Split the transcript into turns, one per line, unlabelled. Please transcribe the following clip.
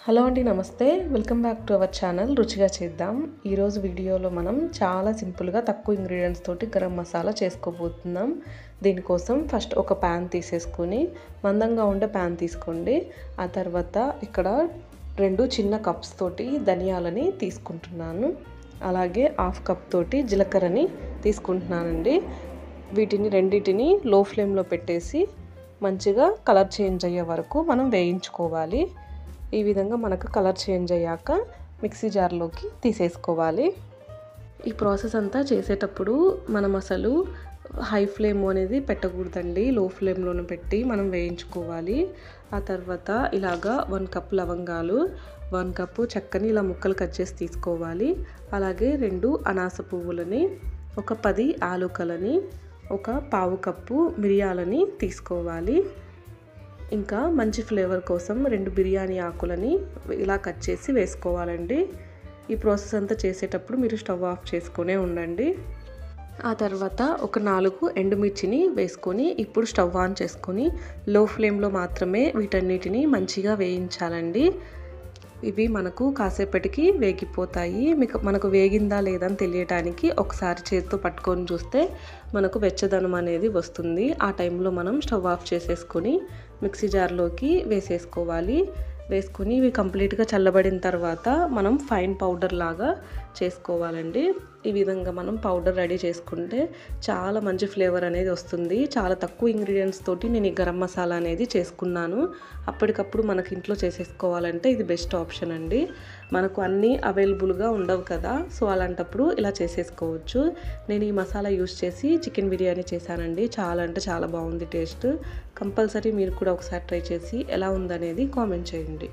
Hello అండి, నమస్తే. Welcome back to our channel రుచిగా చేద్దాం. ఈరోజు వీడియోలో మనం చాలా సింపుల్గా తక్కువ ఇంగ్రీడియంట్స్ తోటి గరం మసాలా చేసుకోబోతున్నాం. దీనికోసం ఫస్ట్ ఒక ప్యాన్ తీసేసుకొని మందంగా ఉండే ప్యాన్ తీసుకోండి. ఆ తర్వాత ఇక్కడ 2 చిన్న కప్స్ తోటి ధనియాలని తీసుకుంటున్నాను. అలాగే 1/2 కప్ తోటి జీలకర్రని తీసుకుంటున్నానండి. వీటిని రెండింటిని లో ఫ్లేమ్లో పెట్టేసి మంచిగా కలర్ చేంజ్ అయ్యే వరకు మనం వేయించుకోవాలి. ఈ విధంగా మనకు కలర్ చేంజ్ అయ్యాక మిక్సీ జార్లోకి తీసేసుకోవాలి. ఈ ప్రాసెస్ అంతా చేసేటప్పుడు మనం అసలు హై ఫ్లేమ్ అనేది పెట్టకూడదండి. లో ఫ్లేమ్లోనే పెట్టి మనం వేయించుకోవాలి. ఆ తర్వాత ఇలాగా 1 కప్ లవంగాలు, 1 కప్పు చెక్కని ఇలా ముక్కలు కట్ చేసి తీసుకోవాలి. అలాగే 2 అనాస పువ్వులని, ఒక 10 యాలకులని, ఒక 1/2 కప్పు మిరియాలని తీసుకోవాలి. ఇంకా మంచి ఫ్లేవర్ కోసం 2 బిర్యానీ ఆకులని ఇలా కట్ చేసి వేసుకోవాలండి. ఈ ప్రాసెస్ అంతా చేసేటప్పుడు మీరు స్టవ్ ఆఫ్ చేసుకునే ఉండండి. ఆ తర్వాత ఒక 4 ఎండుమిర్చిని వేసుకొని ఇప్పుడు స్టవ్ ఆన్ చేసుకొని లో ఫ్లేమ్లో మాత్రమే వీటన్నిటిని మంచిగా వేయించాలండి. ఇవి మనకు కాసేపటికి వేగిపోతాయి. మనకు వేగిందా లేదని తెలియటానికి ఒకసారి చేతితో పట్టుకొని చూస్తే మనకు వెచ్చదనం అనేది వస్తుంది. ఆ టైంలో మనం స్టవ్ ఆఫ్ చేసేసుకొని మిక్సీ జార్లోకి వేసేసుకోవాలి. వేసుకొని ఇవి కంప్లీట్గా చల్లబడిన తర్వాత మనం ఫైన్ పౌడర్ లాగా చేసుకోవాలండి. ఈ విధంగా మనం పౌడర్ రెడీ చేసుకుంటే చాలా మంచి ఫ్లేవర్ అనేది వస్తుంది. చాలా తక్కువ ఇంగ్రీడియంట్స్ తోటి నేను ఈ గరం మసాలా అనేది చేసుకున్నాను. అప్పటికప్పుడు మనకి ఇంట్లో చేసేసుకోవాలంటే ఇది బెస్ట్ ఆప్షన్ అండి. మనకు అన్నీ అవైలబుల్గా ఉండవు కదా, సో అలాంటప్పుడు ఇలా చేసేసుకోవచ్చు. నేను ఈ మసాలా యూస్ చేసి చికెన్ బిర్యానీ చేశానండి. చాలా అంటే చాలా బాగుంది టేస్ట్. కంపల్సరీ మీరు కూడా ఒకసారి ట్రై చేసి ఎలా ఉందనేది కామెంట్ చేయండి.